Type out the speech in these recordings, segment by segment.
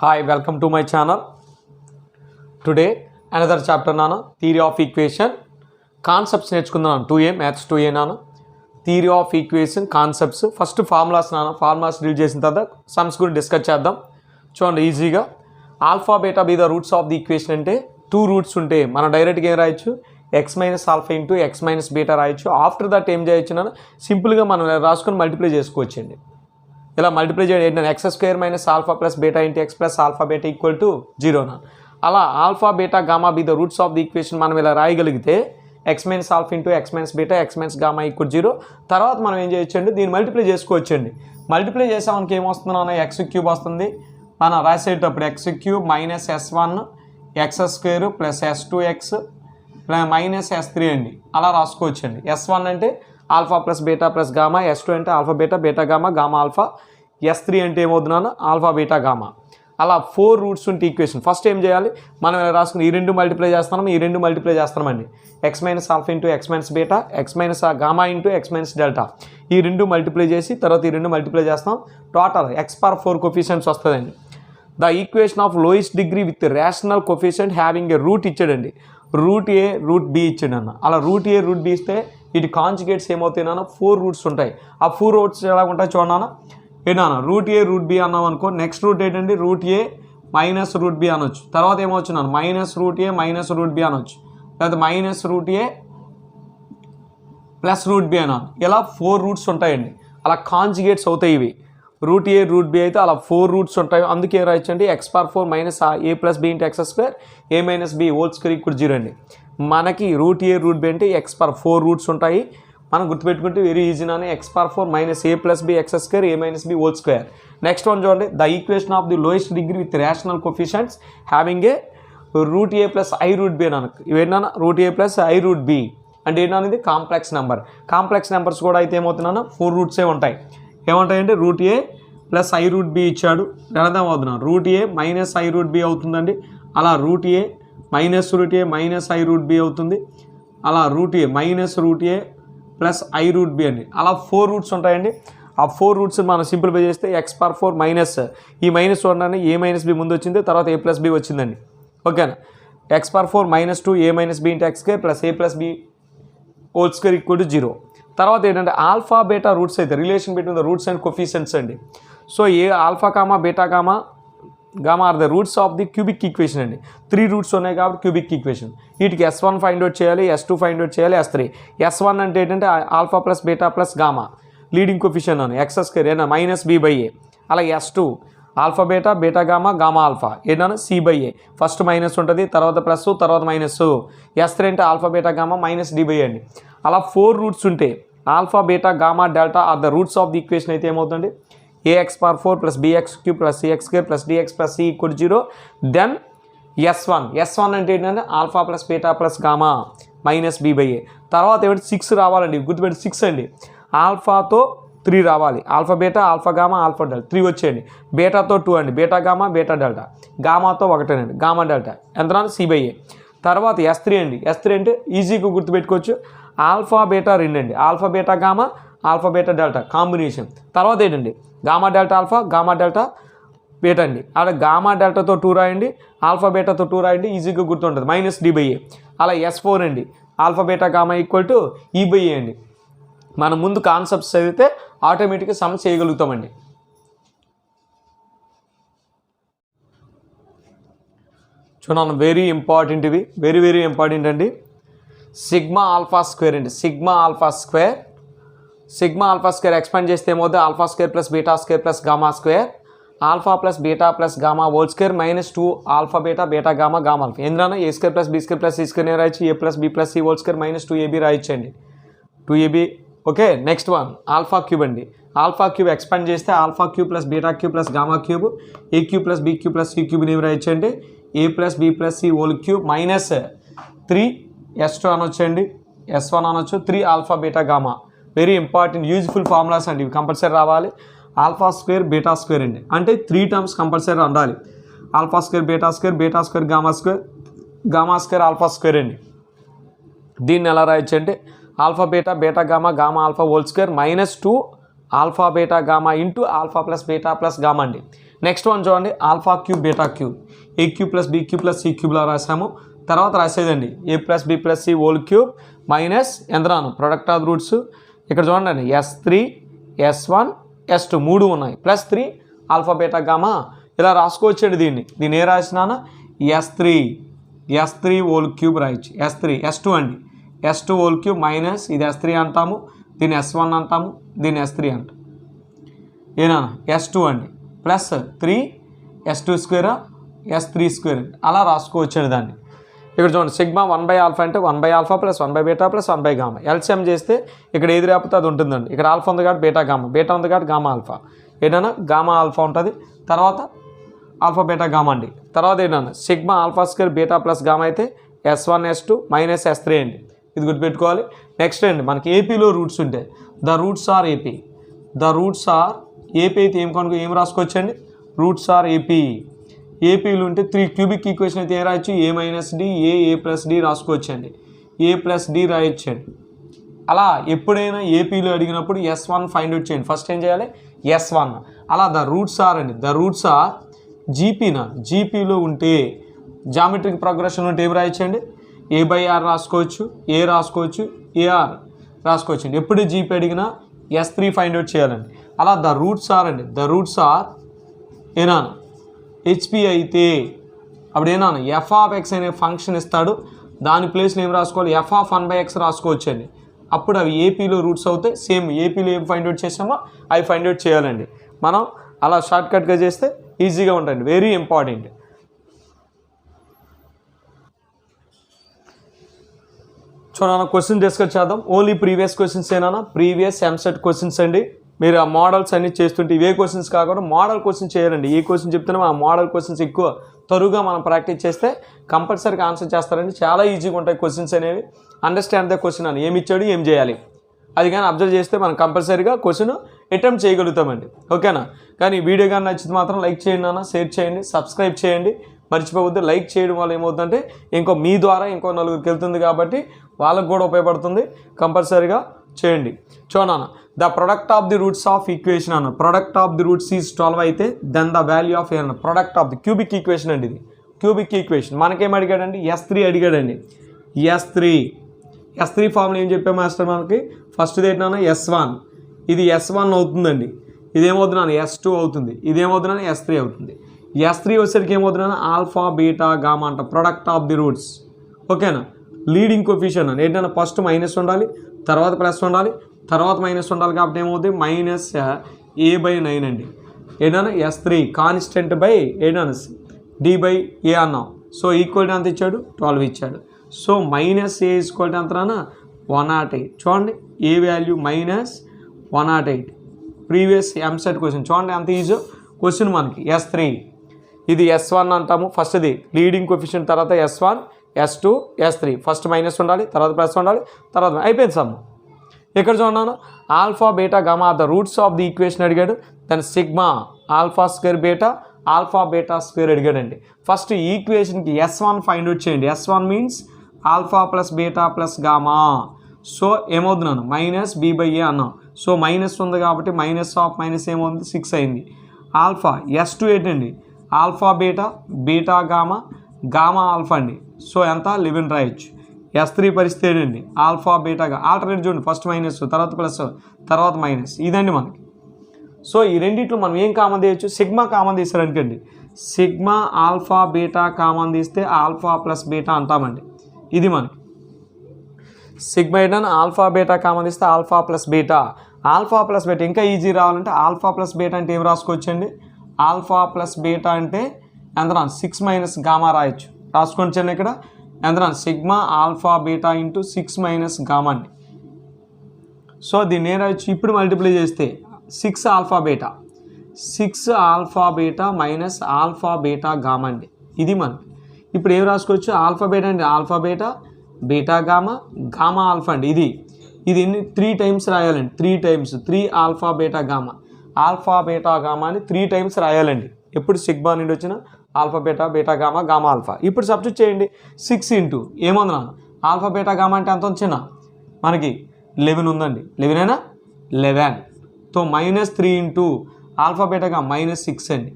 Hi, welcome to my channel. Today another chapter nana theory of equation concepts నేర్చుకుందాం 2a maths 2a nana theory of equation concepts first formulas nana formulas read చేసిన తర్వాత sums గురించి discuss చేద్దాం. చూడండి ఈజీగా alpha beta B the roots of the equation అంటే two roots ఉంటే మనం డైరెక్ట్గా ఏం రాయొచ్చు X minus alpha into x minus beta రాయొచ్చు. ఆఫ్టర్ దట్ ఏం చేయొచ్చు నన్ను సింపుల్గా మనం రాసుకొని మల్టిప్లై చేసుకోవచ్చండి. ఇలా మల్టిప్లై చేయడం ఏంటంటే x square minus alpha plus beta into x plus alpha beta equal to 0 నా. అలా alpha beta gamma be the roots of the equation మనం ఇలా రాయగలిగితే x minus alpha into x minus beta x minus gamma equal 0. తర్వాత మనం ఏం చేయొచ్చండి దీన్ని మల్టిప్లై చేసుకోవచ్చండి. మల్టిప్లై చేసామనికి ఏమొస్తుందో ఎక్స్ క్యూబ్ వస్తుంది. మనం రాసేటప్పుడు x cube minus S1 x square plus S2x minus S3 అండి. అలా రాసుకోవచ్చండి. S1 అంటే alpha plus beta plus gamma, S2 అంటే alpha beta beta gamma gamma alpha, S3 అంటే ఏమవుతున్నాను ఆల్ఫా బీటా గామా. అలా 4 రూట్స్ ఉంటే ఈక్వేషన్ ఫస్ట్ ఏం చేయాలి మనం రాసుకుని ఈ రెండు మల్టిప్లై చేస్తున్నాం ఈ రెండు మల్టిప్లై చేస్తున్నామండి. X minus alpha into x minus beta x minus gamma into x minus delta ఈ రెండు మల్టిప్లై చేసి తర్వాత ఈ రెండు మల్టిప్లై చేస్తాం. టోటల్ ఎక్స్ పవర్ 4 కోఫిషియంట్స్ వస్తుందండి. The equation of lowest degree with rational coefficient having a root ఇచ్చాడండి. Root a root b ఇచ్చాడు అన్న. అలా రూట్ ఏ రూట్ బి ఇస్తే వీటి కాంజుగేట్స్ ఏమవుతాయి నాన్న 4 రూట్స్ ఉంటాయి. ఆ 4 రూట్స్ ఎలా ఉంటాయి చూడనా ఏనా రూట్ ఏ రూట్ బి అన్నాం అనుకో. నెక్స్ట్ రూట్ ఏంటండి route a minus route B అనొచ్చు. తర్వాత ఏమవచ్చు నాన్న minus root a minus route B అనొచ్చు. లేదా minus root a plus root B అన్నాను. ఇలా 4 రూట్స్ ఉంటాయండి. అలా కాంజుగేట్స్ అవుతాయి ఇవి. రూట్ ఏ రూట్ బి అయితే అలా 4 రూట్స్ ఉంటాయి. అందుకే రాయొచ్చండి x power 4 minus a plus b into x square a minus b whole square equal 0 అండి. మనకి రూట్ ఏ రూట్ బి అంటే ఎక్స్ పవర్ 4 రూట్స్ ఉంటాయి. మనం గుర్తుపెట్టుకుంటే వెరీ ఈజీనానే x power 4 minus a plus b x square a minus b whole square. Next one చూడండి the equation of the lowest degree with rational coefficients having a root a plus i root b అని ఇవేంటన్నా root a plus i root b అంటే ఏంటనేది complex number. Complex numbers కూడా అయితే ఏమవుతున్నా 4 రూట్సే ఉంటాయి. ఏముంటాయంటే root a plus i root b ఇచ్చాడు అర్థం అవుతున్నాను. Root a minus i root b అవుతుందండి. అలా root a minus i root b అవుతుంది. అలా root a minus root a plus i root b అండి. అలా 4 రూట్స్ ఉంటాయండి. ఆ 4 రూట్స్ మనం సింప్లిఫై చేస్తే ఎక్స్ పవర్ 4 మైనస్ ఈ మైనస్ చూడండి ఏ మైనస్ బి ముందు వచ్చింది తర్వాత ఏ ప్లస్ బి వచ్చిందండి. ఓకేనా x power 4 minus 2 a minus b into x square plus a plus b whole square equal to 0. తర్వాత ఏంటంటే ఆల్ఫా బీటా రూట్స్ అయితే relation between the roots and coefficients అండి. So a alpha comma beta comma gamma are the roots of the cubic equation అండి. 3 roots ఉన్నాయి కాబట్టి cubic equation. వీటికి S1 find out చేయాలి, S2 find out చేయాలి, S3. S1 అంటే ఏంటంటే alpha plus beta plus gamma leading coefficient అని x square ఏనా మైనస్ బి బై ఏ. అలా S2 alpha beta beta gamma gamma alpha ఏంటన్నా c by a. First minus ఉంటుంది తర్వాత ప్లస్ తర్వాత మైనస్. S3 అంటే alpha beta gamma minus d by అండి. అలా 4 రూట్స్ ఉంటే alpha beta gamma delta are the roots of the equation అయితే ఏమవుతుంది ax power 4 plus bx cube plus cx square plus dx plus c equal 0. Then S1 అంటే ఏంటంటే alpha plus beta plus gamma minus b by a. తర్వాత ఏమిటి 6 రావాలండి. గుర్తుపెట్టి 6 అండి. ఆల్ఫాతో 3 రావాలి. Alpha beta alpha gamma alpha delta 3 వచ్చేయండి. బీటాతో 2 అండి. బీటా గామా బీటా డెల్టా గామాతో 1 అండి. గామా డెల్టా ఎంత సి బై ఏ. తర్వాత S3 అండి. S3 అంటే ఈజీగా గుర్తుపెట్టుకోవచ్చు ఆల్ఫా బీటా 2 అండి. Alpha beta gamma alpha beta delta combination. తర్వాత ఏంటండి gamma delta alpha gamma delta beta అండి. అలా గామా డెల్టాతో 2 రాయండి ఆల్ఫా బీటాతో 2 రాయండి ఈజీగా గుర్తుంటుంది మైనస్ డి బై ఏ. అలా S4 అండి alpha beta gamma equal to e by a అండి. మనం ముందు కాన్సెప్ట్స్ చదివితే ఆటోమేటిక్గా సమ్ చేయగలుగుతామండి. చూడండి వెరీ ఇంపార్టెంట్ ఇవి వెరీ ఇంపార్టెంట్ అండి. సిగ్మా ఆల్ఫా స్క్వేర్ అండి. సిగ్మా ఆల్ఫా స్క్వేర్ ఎక్స్పాండ్ చేస్తే ఏమవుతుంది alpha square plus beta square plus gamma square alpha plus beta plus gamma whole square minus 2 alpha beta beta gamma gamma alpha. ఎందుకన్నా a square plus b square plus c square రాయొచ్చు ఏ plus b plus c whole square minus 2ab రాయొచ్చండి 2ab. Okay next one alpha cube అండి. Alpha cube expand చేస్తే alpha cube plus beta cube plus gamma cube a cube plus b cube plus c cube ఏమి రాయొచ్చండి a plus b plus c whole cube minus 3 S2 అనొచ్చండి S1 అనొచ్చు 3 alpha beta gamma. Very important useful formulas అండి ఇవి compulsory రావాలి. Alpha square beta square అండి అంటే 3 terms compulsory ఉండాలి. Alpha square beta square gamma square alpha square అండి. దీన్ని ఎలా రాయొచ్చు అంటే alpha beta beta gamma alpha whole square minus 2 alpha beta gamma into alpha plus beta plus gamma అండి. Next one చూడండి alpha cube beta cube a cube plus b cube plus c క్యూబ్లా రాసాము. తర్వాత రాసేదండి a plus b plus c whole cube minus ఎంతరాను product of roots. ఇక్కడ చూడండి S3 S1 S2 3 ఉన్నాయి ప్లస్ 3 ఆల్ఫా బీటా గామా ఇలా రాసుకోవచ్చండి. దీన్ని ఏ రాసినానా S3 హోల్ క్యూబ్ రాయొచ్చు. S2 అండి S2 హోల్ క్యూబ్ మైనస్ ఇది S3 అంటాము, దీన్ని S1 అంటాము, దీన్ని S3 అంటాము. ఏనా S2 అండి plus 3 S2 square S3 square అలా రాసుకోవచ్చండి దాన్ని. ఇక్కడ చూడండి సిగ్మా 1/α అంటే 1/α ప్లస్ 1/β ప్లస్ 1/γ ఎల్సిఎం చేస్తే ఇక్కడ ఏది రాకపోతే అది ఉంటుందండి. ఇక్కడ ఆల్ఫా ఉంది కాబట్టి బీటా గామా, బీటా ఉంది కాబట్టి గామా ఆల్ఫా, ఏంటన్నా గామా ఆల్ఫా ఉంటుంది. తర్వాత ఆల్ఫా బీటా గామా అండి. తర్వాత ఏంటన్నా sigma alpha square beta plus gamma అయితే S1 S2 మైనస్ S3 అండి. ఇది గుర్తుపెట్టుకోవాలి. నెక్స్ట్ అండి మనకి ఏపీలో రూట్స్ ఉంటాయి. ద రూట్స్ ఆర్ ఏపీ అయితే ఏం రాసుకోవచ్చండి రూట్స్ ఆర్ ఏపీలు ఉంటే 3 క్యూబిక్ ఈక్వేషన్ అయితే ఏం రాయొచ్చు ఏ minus D A plus D రాసుకోవచ్చండి, A plus D రాయొచ్చండి. అలా ఎప్పుడైనా ఏపీలో అడిగినప్పుడు S1 ఫైండ్ అవుట్ చేయండి. ఫస్ట్ ఏం చేయాలి S1. అలా ద రూట్స్ ఆర్ అండి ద రూట్స్ ఆర్ జీపీలో ఉంటే జామెట్రిక్ ప్రోగ్రెషన్ ఉంటే ఏం రాయొచ్చండి A/R రాసుకోవచ్చు, ఏ రాసుకోవచ్చు, AR రాసుకోవచ్చండి. ఎప్పుడు జీపీ అడిగినా S3 ఫైండ్ అవుట్ చేయాలండి. అలా ద రూట్స్ ఆర్ అండి ద రూట్స్ ఆర్ ఏనా హెచ్పి అయితే అప్పుడు ఏనా f(x) అనే ఫంక్షన్ ఇస్తాడు, దాని ప్లేస్లో ఏం రాసుకోవాలి f(1/x) రాసుకోవచ్చండి. అప్పుడు అవి ఏపీలో రూట్స్ అవుతాయి. సేమ్ ఏపీలో ఏం ఫైండ్ అవుట్ చేసామో అవి ఫైండ్ అవుట్ చేయాలండి. మనం అలా షార్ట్కట్గా చేస్తే ఈజీగా ఉంటుంది. Very important. చూడన్నా క్వశ్చన్ డిస్కస్ చేద్దాం. ఓన్లీ ప్రీవియస్ క్వశ్చన్స్ ఏనా ప్రీవియస్ ఎంసెట్ క్వశ్చన్స్ అండి. మీరు ఆ మోడల్స్ అన్ని చేస్తుంటే ఇవే క్వశ్చన్స్ కాకుండా మోడల్ క్వశ్చన్ చేయాలండి. ఏ క్వశ్చన్ చెప్తున్నామో ఆ మోడల్ క్వశ్చన్స్ ఎక్కువ తరువుగా మనం ప్రాక్టీస్ చేస్తే కంపల్సరీగా ఆన్సర్ చేస్తారండి. చాలా ఈజీగా ఉంటాయి క్వశ్చన్స్ అనేవి. అండర్స్టాండ్ ద క్వశ్చన్ అని ఏమి ఇచ్చాడు ఏం చేయాలి అది కానీ అబ్జర్వ్ చేస్తే మనం కంపల్సరీగా క్వశ్చన్ అటెంప్ట్ చేయగలుగుతామండి. ఓకేనా. కానీ వీడియో కానీ నచ్చితే మాత్రం లైక్ చేయండి అన్న, షేర్ చేయండి, సబ్స్క్రైబ్ చేయండి. మర్చిపోవద్దు. లైక్ చేయడం వల్ల ఏమవుతుందంటే మీ ద్వారా ఇంకో నలుగురికి వెళ్తుంది కాబట్టి వాళ్ళకు కూడా ఉపయోగపడుతుంది. కంపల్సరీగా చేయండి. చూడన్న the product of the roots of equation అన్న product of the roots is 12 అయితే then the value of a అన్న product of the cubic equation అండి. ఇది క్యూబిక్ ఈక్వేషన్. మనకేం అడిగాడండి S3 అడిగాడండి. S3 ఫార్ములా ఏం చెప్పాము మాస్టర్ మనకి ఫస్ట్ ఏంటన్నా S1 ఇది S1 అవుతుందండి. ఇదేమవుతున్నాను S2 అవుతుంది, ఇదేమవుతున్నాను S3 అవుతుంది. S3 వచ్చేసరికి ఏమవుతున్నాను ఆల్ఫా బీటా గామా అంట ప్రొడక్ట్ ఆఫ్ ది రూట్స్. ఓకేనా. లీడింగ్ కోఎఫిషియంట్ అని ఏంటన్నా ఫస్ట్ మైనస్ ఉండాలి, తర్వాత ప్లస్ ఉండాలి, తర్వాత మైనస్ ఉండాలి. కాబట్టి ఏమవుతుంది మైనస్ A/9 అండి. ఏంటన్నా S3 కాన్స్టెంట్ బై ఏంటన్నా D/A అన్నాం. సో ఈక్వల్ ఎంత ఇచ్చాడు 12 ఇచ్చాడు. సో మైనస్ A ఈక్వల్ ఎంతనా 108. చూడండి a value minus 108. Previous EAMCET question చూడండి ఎంత ఈజీ క్వశ్చన్ మనకి. S3 ఇది S1 అంటాము. ఫస్ట్ది లీడింగ్ కోఎఫిషియంట్, తర్వాత S1 S2 S3 first minus ఉండాలి, తర్వాత ప్లస్ ఉండాలి, తర్వాత అయిపోయింది సమ్. ఇక్కడ చూడన్నాను alpha beta gamma the roots of the equation అడిగాడు. దాని sigma alpha square beta alpha beta square అడిగాడండి. ఫస్ట్ ఈక్వేషన్కి S1 ఫైండ్ అవుట్ చేయండి. S1 means alpha plus beta plus gamma. So ఏమవుతున్నాను మైనస్ B/A అన్నాం. సో మైనస్ ఉంది కాబట్టి minus of minus ఏమవుతుంది 6 అయింది. ఆల్ఫా S2 ఏంటండి alpha beta beta gamma gamma alpha అండి. సో ఎంత 11 రాయొచ్చు. S3 పరిస్థితి ఏంటండి ఆల్ఫా బీటాగా ఆల్టర్నేట్ చూడండి ఫస్ట్ మైనస్ తర్వాత ప్లస్ తర్వాత మైనస్ ఇదండి మనకి. సో ఈ రెండిట్లో మనం ఏం కామన్ తీయచ్చు సిగ్మా కామన్ తీస్తారు అనుకోండి. సిగ్మా ఆల్ఫా బీటా కామన్ తీస్తే ఆల్ఫా ప్లస్ బీటా అంటామండి. ఇది మనకి సిగ్మా ఏంటంటే ఆల్ఫా బీటా కామన్ తీస్తే alpha plus beta. Alpha plus beta ఇంకా ఈజీ రావాలంటే ఆల్ఫా ప్లస్ బీటా అంటే ఏం రాసుకోవచ్చండి ఆల్ఫా ప్లస్ బీటా అంటే ఎంత 6 మైనస్ గామా రాయొచ్చు. రాసుకోవచ్చండి ఇక్కడ ఎంత sigma alpha beta into 6 minus gamma అండి. సో దీన్ని ఏం రాయొచ్చు ఇప్పుడు మల్టిప్లై చేస్తే 6 alpha beta minus alpha beta gamma అండి. ఇది మనకి ఇప్పుడు ఏం రాసుకోవచ్చు ఆల్ఫా బీటా అండి alpha beta beta gamma gamma alpha అండి. ఇది ఎన్ని 3 టైమ్స్ రాయాలండి. 3 టైమ్స్ 3 ఆల్ఫా బీటా గామా అని 3 టైమ్స్ రాయాలండి. ఎప్పుడు సిగ్మా నుండి వచ్చిన alpha beta beta gamma gamma alpha. ఇప్పుడు సబ్స్టిట్యూట్ చేయండి 6 ఇంటూ ఏమన్నా ఆల్ఫా బీటా గామా అంటే ఎంత వచ్చిన మనకి 11 ఉందండి. 11 11తో -3 ఇంటూ ఆల్ఫా బీటా గామా -6 అండి.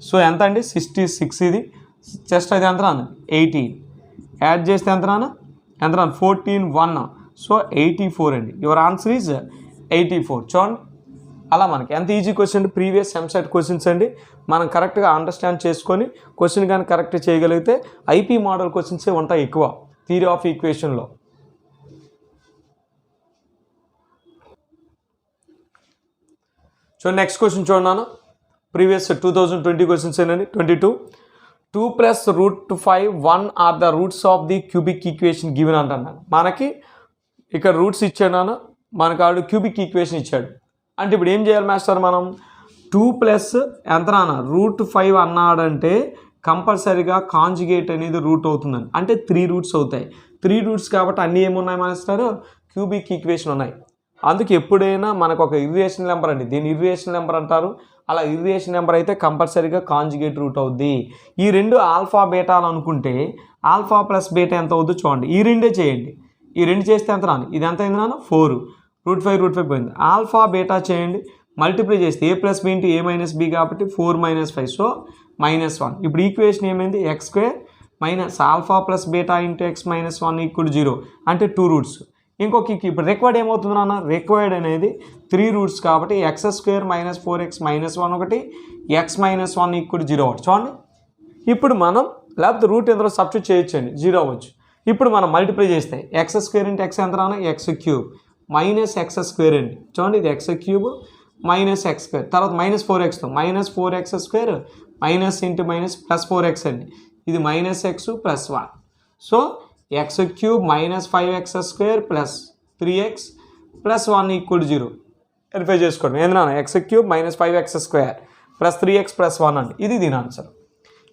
సో ఎంత అండి 66 ఇది జస్ట్ అది ఎంత రాను 18 యాడ్ చేస్తే ఎంత రాను 14 1 సో 84 అండి యువర్ ఆన్సర్ ఈజ్ 84 చూడండి అలా మనకి ఎంత ఈజీ క్వశ్చన్ అండి ప్రీవియస్ ఎంసెట్ క్వశ్చన్స్ అండి మనం కరెక్ట్గా అండర్స్టాండ్ చేసుకొని క్వశ్చన్ కానీ కరెక్ట్ చేయగలిగితే ఐపీ మోడల్ క్వశ్చన్సే ఉంటాయి ఎక్కువ థియరీ ఆఫ్ ఈక్వేషన్లో. సో నెక్స్ట్ క్వశ్చన్ చూడన్నాను ప్రీవియస్ 2020 క్వశ్చన్స్ ఏంటండి 22 2 + √5 1 are the roots of the cubic equation given అంటున్నాను. మనకి ఇక్కడ రూట్స్ ఇచ్చాడు మనకు ఆడు క్యూబిక్ ఈక్వేషన్ ఇచ్చాడు అంటే ఇప్పుడు ఏం చేయాలి మాస్టర్ మనం 2 + ఎంత √5 అన్నాడంటే కంపల్సరీగా కాంజుగేట్ అనేది రూట్ అవుతుందండి అంటే 3 రూట్స్ అవుతాయి 3 రూట్స్ కాబట్టి అన్నీ ఏమున్నాయి మాస్టర్ క్యూబిక్ ఈక్వేషన్ ఉన్నాయి. అందుకు ఎప్పుడైనా మనకు ఒక ఇర్రేషనల్ నెంబర్ అండి దీన్ని ఇర్రేషనల్ నెంబర్ అంటారు. అలా ఇర్రేషనల్ నెంబర్ అయితే కంపల్సరీగా కాంజుగేట్ రూట్ అవుద్ది. ఈ రెండు ఆల్ఫా బీటాలు అనుకుంటే ఆల్ఫా ప్లస్ బీటా ఎంత అవుద్దో చూడండి ఈ రెండే చేయండి ఈ రెండు చేస్తే ఎంత ఇది ఎంత అయింది 4 √5 పోయింది. ఆల్ఫా బీటా చేయండి మల్టిప్లై చేస్తే a + b × a - b కాబట్టి 4 - 5 సో -1. ఇప్పుడు ఈక్వేషన్ ఏమైంది x² - alpha plus beta × x - 1 = 0 అంటే 2 రూట్స్. ఇంకొక ఇప్పుడు రిక్వైర్డ్ ఏమవుతుంది రిక్వైర్డ్ అనేది 3 రూట్స్ కాబట్టి x² - 4x - 1 ఒకటి x - 1 = 0 ఒకటి చూడండి. ఇప్పుడు మనం లేకపోతే రూట్ ఇందులో సబ్స్టిట్యూట్ చేయొచ్చండి 0 అవ్వచ్చు. ఇప్పుడు మనం మల్టిప్లై చేస్తే x² × x ఎంత x³ -x² అండి చూడండి ఇది x³ -x² తర్వాత -4xతో -4x² - +4x అండి ఇది -x + 1 so x³ - 5x² + 3x + 1 = 0 verify చేసుకోండి ఏంటన్నా x³ - 5x² + 3x + 1 అండి ఇది దీని ఆన్సర్.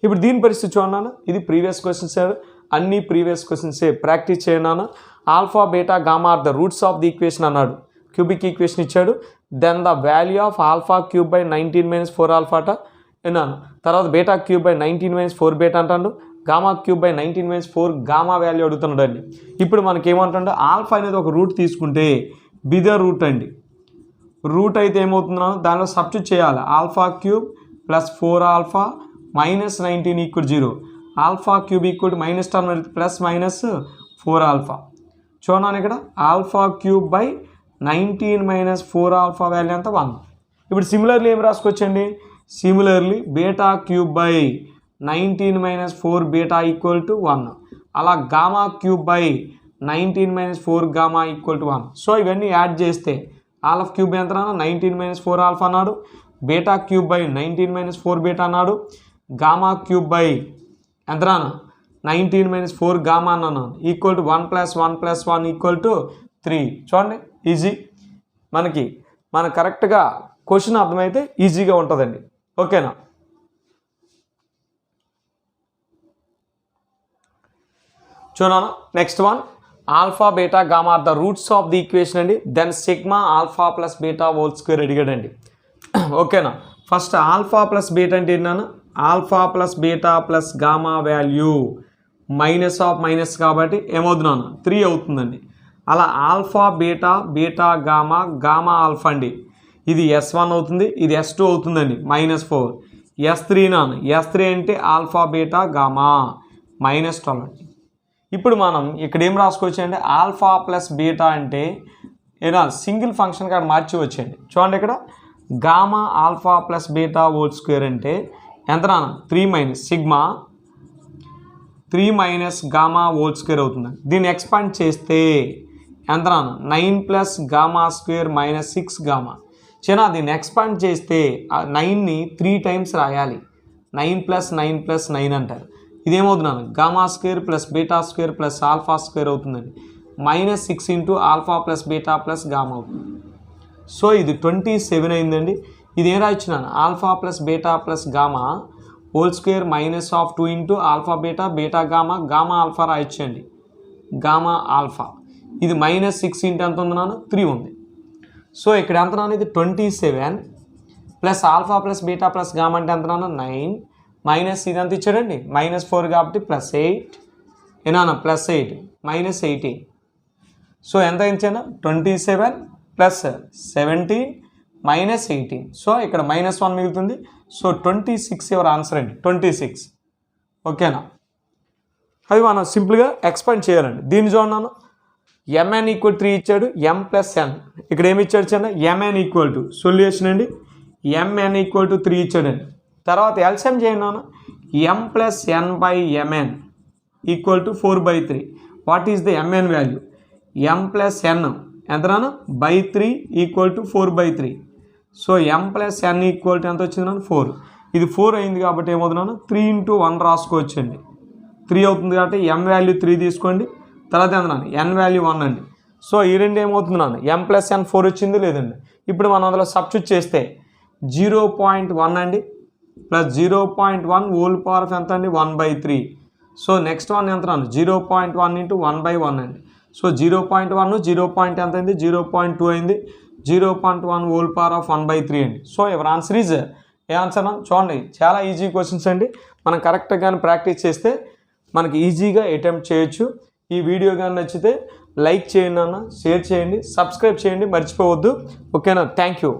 ఇప్పుడు దీని పరిస్థితి చూడన్నాను ఇది ప్రీవియస్ క్వశ్చన్స్ అన్ని ప్రీవియస్ క్వశ్చన్సే ప్రాక్టీస్ చేయన్నాను. Alpha beta gamma are the roots of the equation అన్నాడు క్యూబిక్ ఈక్వేషన్ ఇచ్చాడు. దెన్ ద వాల్యూ ఆఫ్ α³ / 19 - 4 ఆల్ఫాట విన్నాను. తర్వాత β³ / 19 - 4 బీటా అంటాడు. γ³ / 19 - 4 గామా వాల్యూ అడుగుతున్నాడు అండి. ఇప్పుడు మనకి ఏమంటాడు ఆల్ఫా అనేది ఒక రూట్ తీసుకుంటే బిద రూట్ అండి రూట్ అయితే ఏమవుతుందో దానిలో సబ్స్టిట్యూట్ చేయాలి α³ + 4α -19 = 0 α³ = -10 + -4α చూడండి ఇక్కడ α³ / 19 - 4α వాల్యూ ఎంత 1. ఇప్పుడు సిమిలర్లీ ఏం రాసుకోవచ్చండి సిమిలర్లీ β³ / 19 - 4 బీటా = 1 అలా γ³ / 19 - 4 గామా = 1. సో ఇవన్నీ యాడ్ చేస్తే α³ ఎంత 19 - 4 ఆల్ఫా అన్నాడు β³ / 19 - 4 బీటా అన్నాడు γ³ ఎంత 19 - 4 గామా అన్నాను = 1 + 1 + 1 = 3 చూడండి ఈజీ మన కరెక్ట్గా క్వశ్చన్ అర్థమైతే ఈజీగా ఉంటుందండి ఓకేనా. చూడండి next one alpha beta gamma are the roots of the equation అండి. Then sigma alpha plus beta whole square అడిగాడండి ఓకేనా. ఫస్ట్ ఆల్ఫా ప్లస్ బీటా అంటే ఏంటన్నా alpha plus beta plus gamma value minus of minus కాబట్టి ఏమవుతున్నాను 3 అవుతుందండి. అలా alpha beta beta gamma gamma alpha అండి ఇది S1 అవుతుంది ఇది S2 అవుతుందండి -4 S3 S3 అంటే ఆల్ఫా బీటా గామా -12 అండి. ఇప్పుడు మనం ఇక్కడ ఏం రాసుకోవచ్చు అంటే ఆల్ఫా ప్లస్ బీటా అంటే ఏనా సింగిల్ ఫంక్షన్ కాడ మార్చి వచ్చేయండి చూడండి ఇక్కడ gamma alpha plus beta whole square అంటే ఎంత 3 సిగ్మా 3 - గామా హోల్ స్క్వేర్ అవుతుందండి. దీన్ని ఎక్స్పాండ్ చేస్తే ఎంత 9 + గామా స్క్వేర్ -6 గామా దీన్ని ఎక్స్పాండ్ చేస్తే 9ని 3 టైమ్స్ రాయాలి 9 + 9 + 9 అంటారు. ఇదేమవుతున్నాను gamma square plus beta square plus alpha square అవుతుందండి -6 × alpha plus beta plus gamma అవుతుంది. సో ఇది 27 అయిందండి. ఇది ఏం రాయించినాను alpha plus beta plus gamma whole square -2 × alpha beta beta gamma gamma alpha రాయించండి గామా ఆల్ఫా ఇది -6 × ఎంత ఉంది 3 ఉంది. సో ఇక్కడ ఎంత ఇది 27 plus alpha plus beta plus gamma అంటే ఎంత 9 మైనస్ ఇది ఎంత ఇచ్చాడండి -4 కాబట్టి +8 ఏనా +8 -18 సో ఎంత ఇచ్చాను 27 + 17 -18. సో ఇక్కడ -1 మిగులుతుంది. సో 26 యువర్ ఆన్సర్ అండి, 26. ఓకేనా? అవి మనం సింపుల్గా ఎక్స్పాండ్ చేయాలండి. దీన్ని చూడన్నాను, mn = 3 ఇచ్చాడు, m + n ఇక్కడ ఏమి ఇచ్చాడు చిన్న, mn = సొల్యూషన్ అండి, mn = 3 ఇచ్చాడండి. తర్వాత ఎల్సిఎం చేయండి నాన్న, m + n/mn = 4/3. What is the mn value? m + n ఎంత నాన్న, /3 = 4/3. సో m + n = ఎంత వచ్చింది నాన్న, 4. ఇది 4 అయింది కాబట్టి ఏమవుతుంది నాన్న, 3 × 1 రాసుకోవచ్చండి. 3 అవుతుంది కాబట్టి m వాల్యూ 3 తీసుకోండి. తర్వాత ఎంత నాన్న, n వాల్యూ 1 అండి. సో ఈ రెండు ఏమవుతుంది నాన్న, m + n 4 వచ్చింది లేదండి. ఇప్పుడు మనం అందులో సబ్స్టిట్యూట్ చేస్తే 0.1 అండి ప్లస్ 0.1 హోల్ పవర్ ఆఫ్ ఎంత అండి, 1/3. సో నెక్స్ట్ వన్ ఎంత నాన్న, 0.1 × 1/1 అండి. సో 0.1 0. ఎంత అయింది, 0.2 అయింది. 0.1 హోల్ పవర్ ఆఫ్ 1/3 అండి. So ever answer is a answer అన్న? చూడండి, చాలా ఈజీ క్వశ్చన్స్ అండి. మనం కరెక్ట్గా కానీ ప్రాక్టీస్ చేస్తే మనకి ఈజీగా అటెంప్ట్ చేయొచ్చు. ఈ వీడియో కానీ నచ్చితే లైక్ చేయండి అన్న, షేర్ చేయండి, సబ్స్క్రైబ్ చేయండి, మర్చిపోవద్దు. ఓకేనా? Thank you.